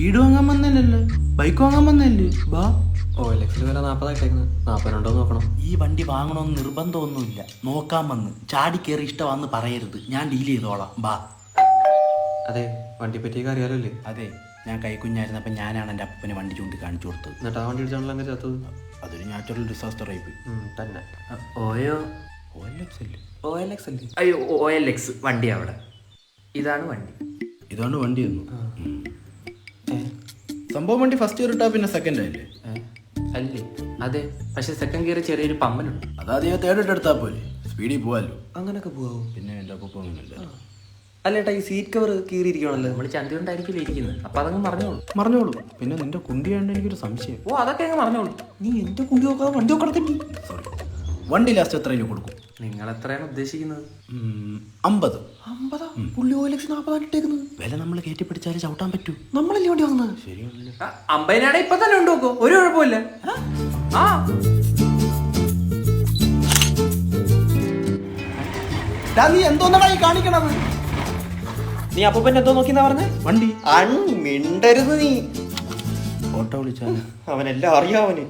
വീട് വാങ്ങാൻ വന്നല്ലോ, ബൈക്ക് വാങ്ങാൻ വന്നല്ലേ. ബാ. OLX വില 40 40 നോക്കണം. ഈ വണ്ടി വാങ്ങണമെന്ന് നിർബന്ധമൊന്നുമില്ല, നോക്കാൻ വന്ന് ചാടി കയറി ഇഷ്ടമാണെന്ന് പറയരുത്, ഞാൻ ഡീൽ ചെയ്തോളാം. ബാ. അതെ, വണ്ടി പറ്റിയൊക്കെ അറിയാലോ. അതെ, ഞാൻ കൈക്കുഞ്ഞായിരുന്നപ്പോൾ ഞാനാണ് എൻ്റെ അപ്പന് വണ്ടി ചൂണ്ടി കാണിച്ചു കൊടുത്തത്. എന്നിട്ട് ആ വണ്ടി ഇടിച്ചാണല്ലോ അങ്ങനെ ചത്തത്. അതൊരു നാച്ചുറൽ ഡിസാസ്റ്റർ ആയി പോയി. തന്നെ. OLX അല്ലേ? OLX അല്ലേ? അയ്യോ, OLX വണ്ടി അവിടെ. ഇതാണ് വണ്ടി. ഇതാണ് വണ്ടി ഒന്നും സംഭവം. വണ്ടി ഫസ്റ്റ് ഗിയർ ഇട്ടാ പിന്നെ സെക്കൻഡ് ആയില്ലേ? അല്ലേ? അതെ, പക്ഷെ സെക്കൻഡ് ഗിയർ ചെറിയൊരു പമ്പലുണ്ട്. അതാദ്യം തേർഡ് ഇട്ട് എടുത്താൽ പോലെ സ്പീഡിൽ പോവാല്ലോ. അങ്ങനൊക്കെ പോവാവും. പിന്നെ എൻ്റെ അപ്പ അങ്ങനെയല്ല. അല്ലേട്ടാ, ഈ സീറ്റ് കവർ കീറിയിരിക്കണല്ലോ. നമ്മൾ ചന്തി കൊണ്ടായിരിക്കില്ല ഇരിക്കുന്നത്. അപ്പൊ അതങ്ങ് മറിഞ്ഞോളൂ. പിന്നെ നിന്റെ കുണ്ടിയാണ്ട് എനിക്കൊരു സംശയം. ഓ, അതൊക്കെ അങ്ങ് മറിഞ്ഞോളൂ. നീ എന്റെ കുണ്ടി നോക്കാതെ വണ്ടി നോക്കണത്തില്ല. സോറി. വണ്ടി ലാസ്റ്റ് എത്ര രൂപ കൊടുക്കും? നിങ്ങൾ എത്രയാണ് ഉദ്ദേശിക്കുന്നത്? 50. 50? പുള്ളി OLX 40 ഇട്ടേക്കുന്നത്. വില നമ്മൾ കയറ്റി പിടിച്ചാലേ ചവിട്ടാൻ പറ്റൂ. നമ്മളല്ലേ വണ്ടി വാങ്ങുന്നത്? ശരിയാണല്ലേ? 50 ഇപ്പൊ തന്നെ ഉണ്ട് നോക്കോ, ഒരു കുഴപ്പമില്ല. നീ എന്തോന്നാണ് ഈ കാണിക്കണത്? നീ അപ്പൂപ്പൻ എന്തോ നോക്കിന്നാ പറഞ്ഞേ? വണ്ടി മിണ്ടരുത് നീ. ഓട്ടോ വിളിച്ചാൽ അവനെല്ലാം അറിയാവന്.